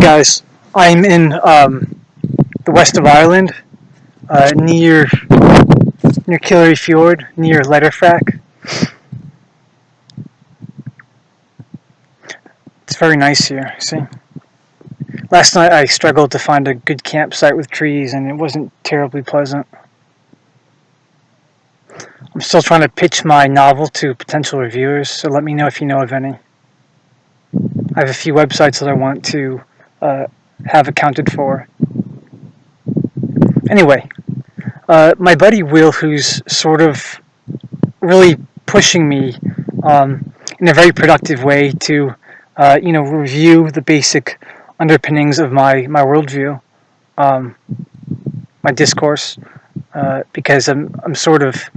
guys, I'm in the west of Ireland, near Killery Fjord, near Letterfrack. It's very nice here. See, last night I struggled to find a good campsite with trees, and it wasn't terribly pleasant. I'm still trying to pitch my novel to potential reviewers, so let me know if you know of any. I have a few websites that I want to have accounted for. Anyway, my buddy Will, who's sort of really pushing me in a very productive way to, review the basic underpinnings of my worldview, um, my discourse, because I'm sort of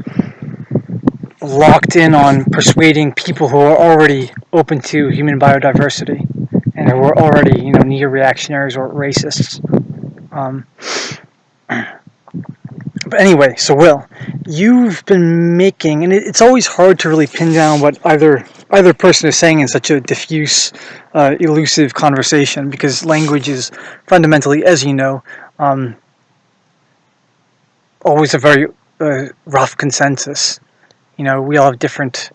locked in on persuading people who are already open to human biodiversity and who are already, neo-reactionaries or racists. Um, But anyway, so Will, you've been making, and it's always hard to really pin down what either person is saying in such a diffuse, elusive conversation, because language is fundamentally, as you know, um, always a very rough consensus. We all have different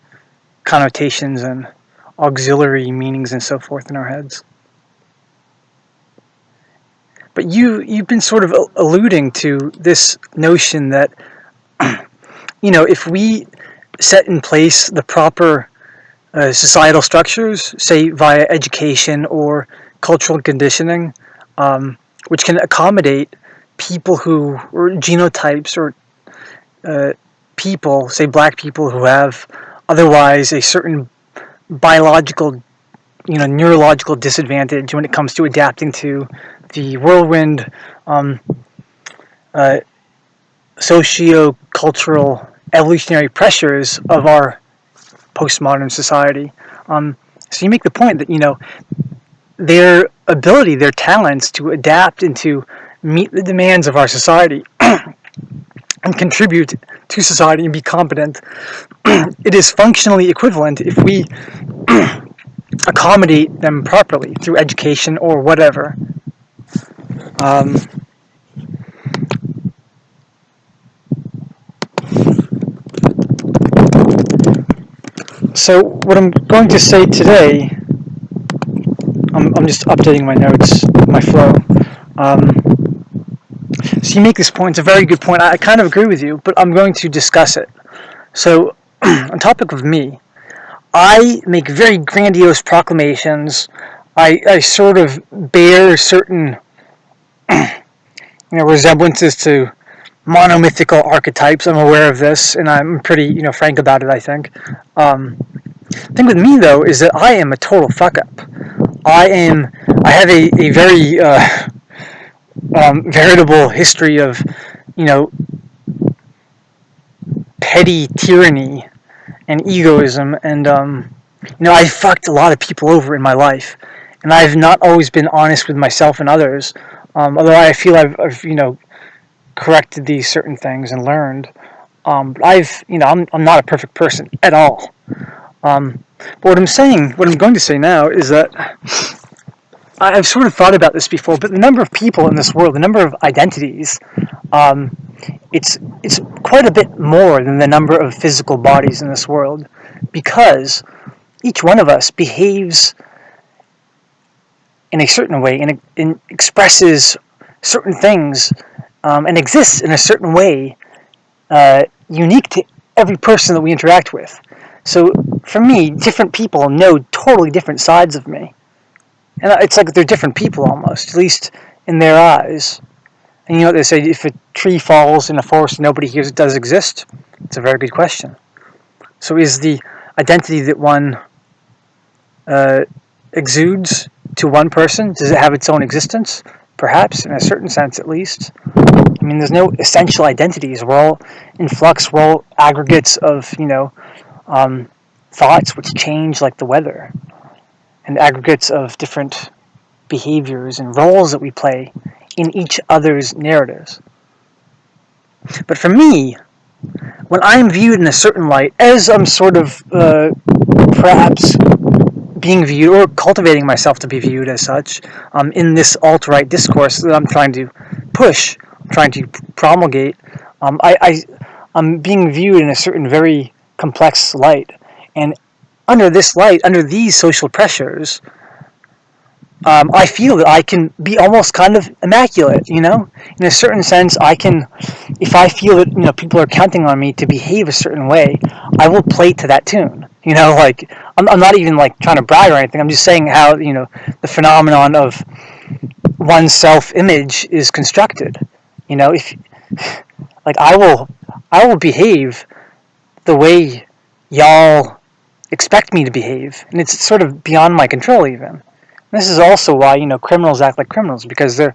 connotations and auxiliary meanings and so forth in our heads. But you've been sort of alluding to this notion that if we set in place the proper societal structures, say via education or cultural conditioning, which can accommodate people or genotypes or people, say black people who have otherwise a certain biological, neurological disadvantage when it comes to adapting to the whirlwind socio-cultural evolutionary pressures of our postmodern society. So you make the point that, their ability, their talents to adapt and to meet the demands of our society and contribute to society and be competent, it is functionally equivalent if we accommodate them properly through education or whatever. So what I'm going to say today, I'm just updating my notes, my flow. So you make this point, it's a very good point. I kind of agree with you, but I'm going to discuss it. So on topic of me, I make very grandiose proclamations. I sort of bear certain resemblances to monomythical archetypes. I'm aware of this, and I'm pretty frank about it, I think. The thing with me, though, is that I am a total fuck-up. I have a very veritable history of, petty tyranny and egoism, and, I fucked a lot of people over in my life, and I've not always been honest with myself and others, although I feel I've corrected these certain things and learned. But I'm not a perfect person at all. But what I'm going to say now is that I've sort of thought about this before, but the number of people in this world, the number of identities, it's quite a bit more than the number of physical bodies in this world, because each one of us behaves in a certain way and expresses certain things and exists in a certain way unique to every person that we interact with. So for me, different people know totally different sides of me. And it's like they're different people almost, at least in their eyes. And you know what they say, if a tree falls in a forest and nobody hears it does exist? It's a very good question. So is the identity that one exudes to one person, does it have its own existence? Perhaps, in a certain sense at least. I mean, there's no essential identities. We're all in flux. We're all aggregates of, thoughts which change like the weather, and aggregates of different behaviors and roles that we play in each other's narratives. But for me, when I'm viewed in a certain light, as I'm sort of perhaps being viewed or cultivating myself to be viewed as such in this alt-right discourse that I'm trying to push, trying to promulgate. I'm being viewed in a certain very complex light, and under this light, under these social pressures, I feel that I can be almost kind of immaculate, in a certain sense. I can, if I feel that people are counting on me to behave a certain way, I will play to that tune. Like I'm not even like trying to brag or anything. I'm just saying how the phenomenon of one's self-image is constructed. If like I will behave the way y'all expect me to behave, and it's sort of beyond my control even. This is also why criminals act like criminals, because they're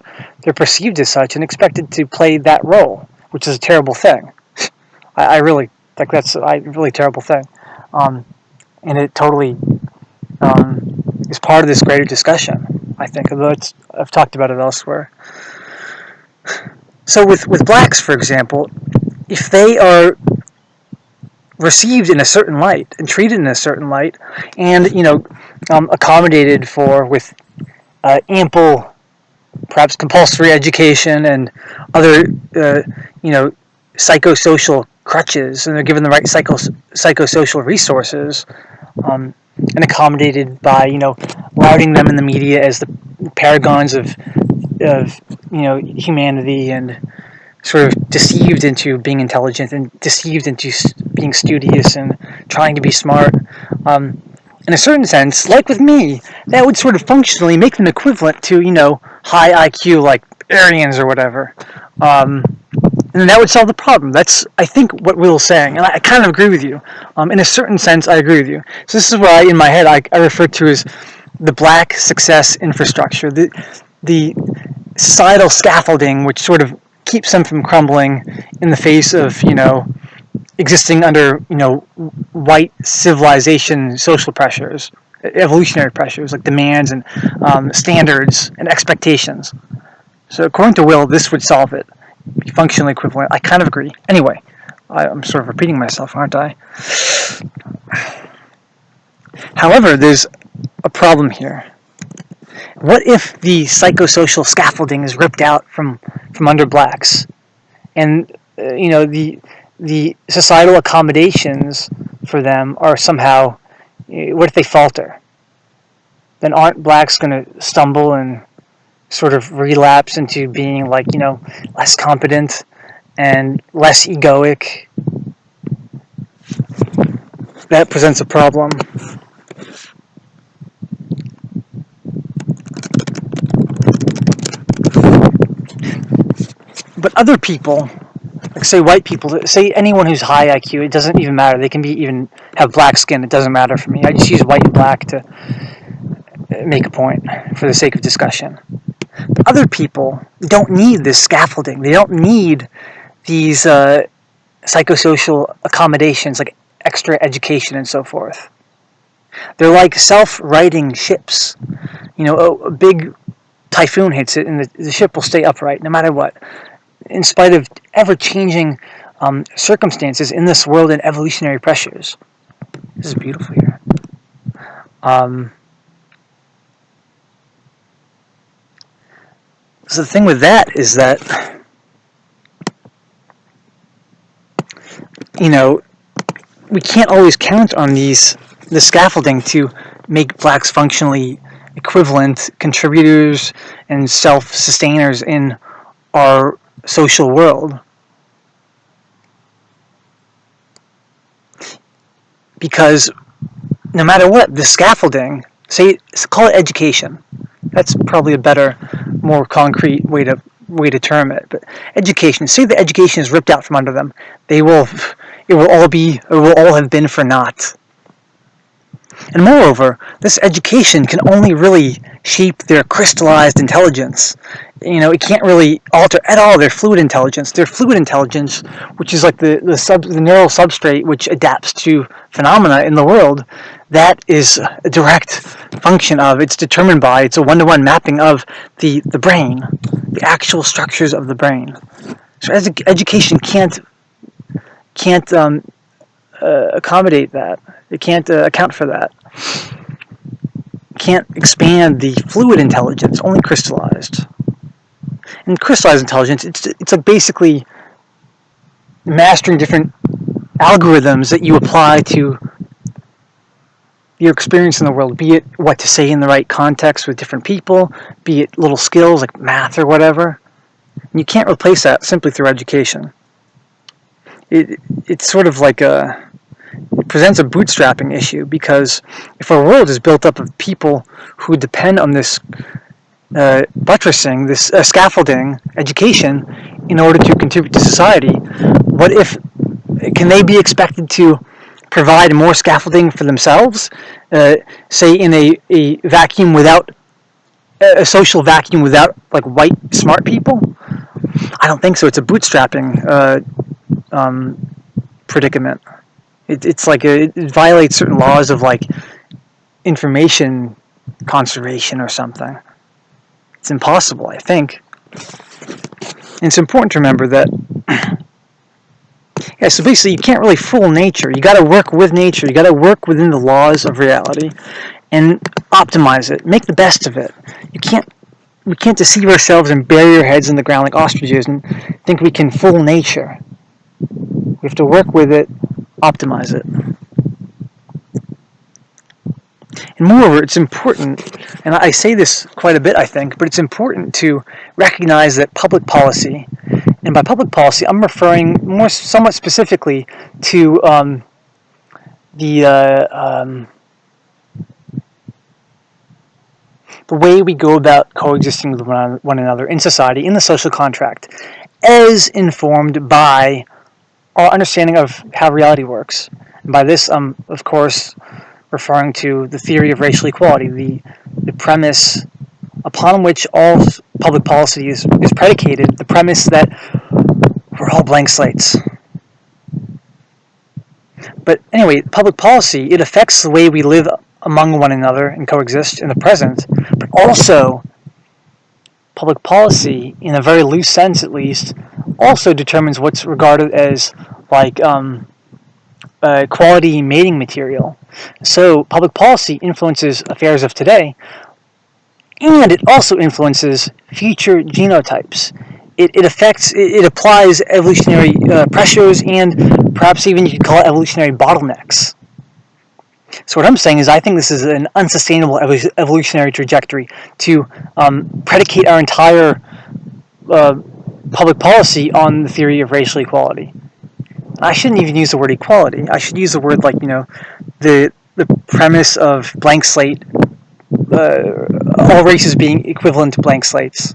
perceived as such and expected to play that role, which is a terrible thing. I really think that's a really terrible thing, and it totally is part of this greater discussion. I think, although I've talked about it elsewhere. So with blacks, for example, if they are received in a certain light and treated in a certain light, and accommodated for with ample, perhaps compulsory education and other psychosocial crutches, and they're given the right psychosocial resources, and accommodated by lauding them in the media as the paragons of humanity, and sort of deceived into being intelligent and deceived into being studious and trying to be smart. In a certain sense, like with me, that would sort of functionally make them equivalent to, high IQ, like Aryans or whatever. And that would solve the problem. That's, I think, what Will's saying. And I kind of agree with you. In a certain sense, I agree with you. So this is what in my head, I refer to as the black success infrastructure. The societal scaffolding, which sort of keeps them from crumbling in the face of, existing under, white civilization social pressures, evolutionary pressures, like demands and standards and expectations. So according to Will, this would solve it, be functionally equivalent. I kind of agree. Anyway, I'm sort of repeating myself, aren't I? However, there's a problem here. What if the psychosocial scaffolding is ripped out from under blacks, and the societal accommodations for them are somehow, what if they falter? Then aren't blacks going to stumble and sort of relapse into being like, less competent and less egoic? That presents a problem. But other people, like say white people, say anyone who's high IQ, it doesn't even matter. They can even have black skin. It doesn't matter for me. I just use white and black to make a point for the sake of discussion. But other people don't need this scaffolding. They don't need these psychosocial accommodations like extra education and so forth. They're like self-righting ships. A big typhoon hits it, and the ship will stay upright no matter what, in spite of ever-changing circumstances in this world and evolutionary pressures. This is beautiful here. So the thing with that is that, we can't always count on the scaffolding to make blacks functionally equivalent contributors and self-sustainers in our social world. Because no matter what, the scaffolding, call it education. That's probably a better, more concrete way to term it. But education, say the education is ripped out from under them, it will all have been for naught. And moreover, this education can only really shape their crystallized intelligence. It can't really alter at all their fluid intelligence. Their fluid intelligence, which is like the neural substrate which adapts to phenomena in the world, that is a direct function of, it's determined by, it's a one-to-one mapping of the brain, the actual structures of the brain. So education can't accommodate that. It can't account for that. can't expand the fluid intelligence, only crystallized. And crystallized intelligence, it's like basically mastering different algorithms that you apply to your experience in the world, be it what to say in the right context with different people, be it little skills like math or whatever. And you can't replace that simply through education. It's sort of like it presents a bootstrapping issue, because if our world is built up of people who depend on this buttressing, this scaffolding education in order to contribute to society, what if, can they be expected to provide more scaffolding for themselves, say in a vacuum without, a social vacuum without like white smart people? I don't think so. It's a bootstrapping predicament. It's like it violates certain laws of like information conservation or something. It's impossible, I think. And it's important to remember that, yeah, so basically you can't really fool nature. You got to work with nature. You got to work within the laws of reality and optimize it. Make the best of it. We can't deceive ourselves and bury our heads in the ground like ostriches and think we can fool nature. We have to work with it, optimize it. And moreover, it's important, and I say this quite a bit, I think, but it's important to recognize that public policy, and by public policy, I'm referring more somewhat specifically to the way we go about coexisting with one another in society, in the social contract, as informed by our understanding of how reality works. And by this, I'm, of course, referring to the theory of racial equality, the premise upon which all public policy is predicated, the premise that we're all blank slates. But anyway, public policy, it affects the way we live among one another and coexist in the present, but also public policy, in a very loose sense at least, also determines what's regarded as like quality mating material. So public policy influences affairs of today, and it also influences future genotypes. It applies evolutionary pressures, and perhaps even you could call it evolutionary bottlenecks. So what I'm saying is I think this is an unsustainable evolutionary trajectory to predicate our entire public policy on the theory of racial equality. I shouldn't even use the word equality. I should use the word like, the premise of blank slate, all races being equivalent to blank slates.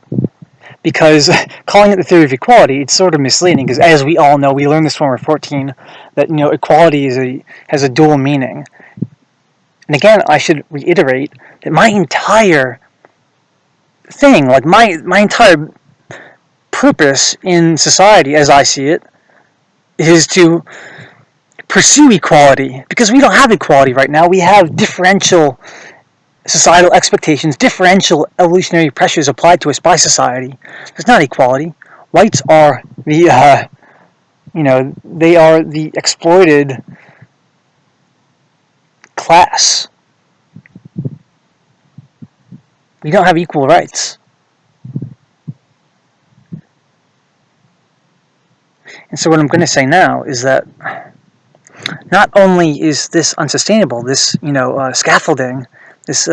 Because calling it the theory of equality, it's sort of misleading, because as we all know, we learned this when we were 14, that equality has a dual meaning. And again, I should reiterate that my entire thing, like my entire purpose in society as I see it, is to pursue equality, because we don't have equality right now. We have differential societal expectations, differential evolutionary pressures applied to us by society. There's not equality. Whites are the, they are the exploited class. We don't have equal rights. And so what I'm going to say now is that not only is this unsustainable, this, scaffolding, this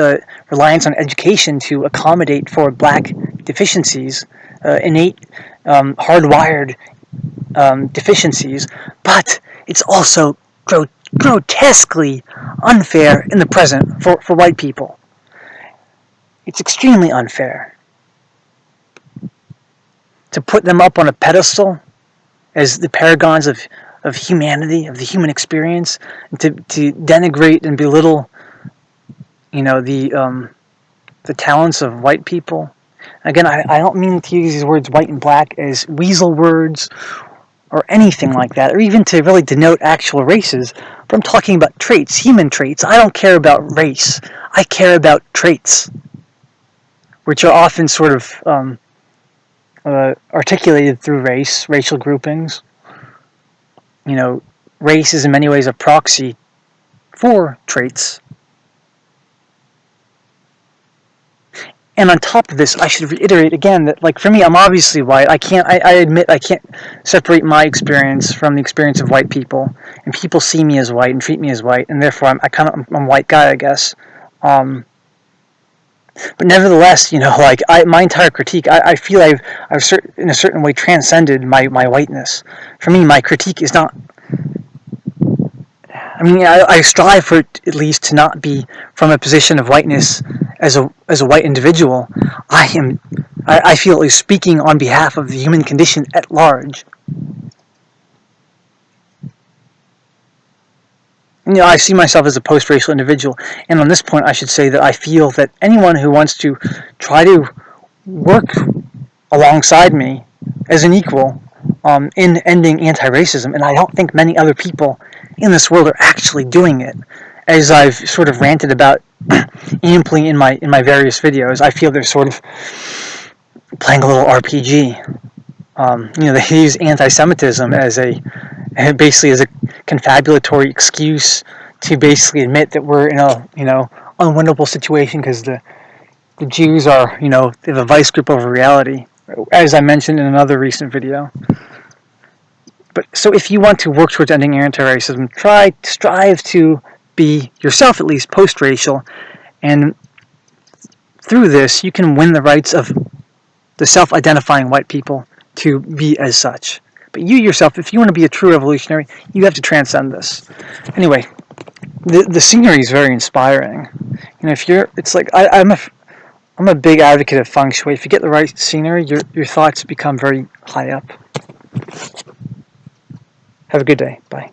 reliance on education to accommodate for black deficiencies, innate, hardwired deficiencies, but it's also grotesquely unfair in the present for white people. It's extremely unfair to put them up on a pedestal as the paragons of humanity, of the human experience, and to denigrate and belittle, the talents of white people. Again, I don't mean to use these words white and black as weasel words or anything like that, or even to really denote actual races, but I'm talking about traits, human traits. I don't care about race. I care about traits, which are often sort of articulated through racial groupings. Race is in many ways a proxy for traits. And on top of this, I should reiterate again that, like, for me, I'm obviously white. I admit I can't separate my experience from the experience of white people. And people see me as white and treat me as white, and therefore I'm a white guy, I guess. But nevertheless, like, my entire critique, I feel I've in a certain way transcended my whiteness. For me, my critique is not. I mean, I strive for it, at least, to not be from a position of whiteness as a white individual. I feel at least speaking on behalf of the human condition at large. I see myself as a post-racial individual, and on this point, I should say that I feel that anyone who wants to try to work alongside me as an equal in ending anti-racism, and I don't think many other people in this world are actually doing it, as I've sort of ranted about amply in my various videos. I feel they're sort of playing a little RPG. They use anti-Semitism basically as a confabulatory excuse to basically admit that we're in a unwinnable situation because the Jews are they have a vice grip over reality, as I mentioned in another recent video. But so if you want to work towards ending anti-racism, strive to be yourself at least post-racial, and through this you can win the rights of the self-identifying white people to be as such. But you yourself, if you want to be a true revolutionary, you have to transcend this. Anyway, the scenery is very inspiring. It's like I'm a big advocate of feng shui. If you get the right scenery, your thoughts become very high up. Have a good day. Bye.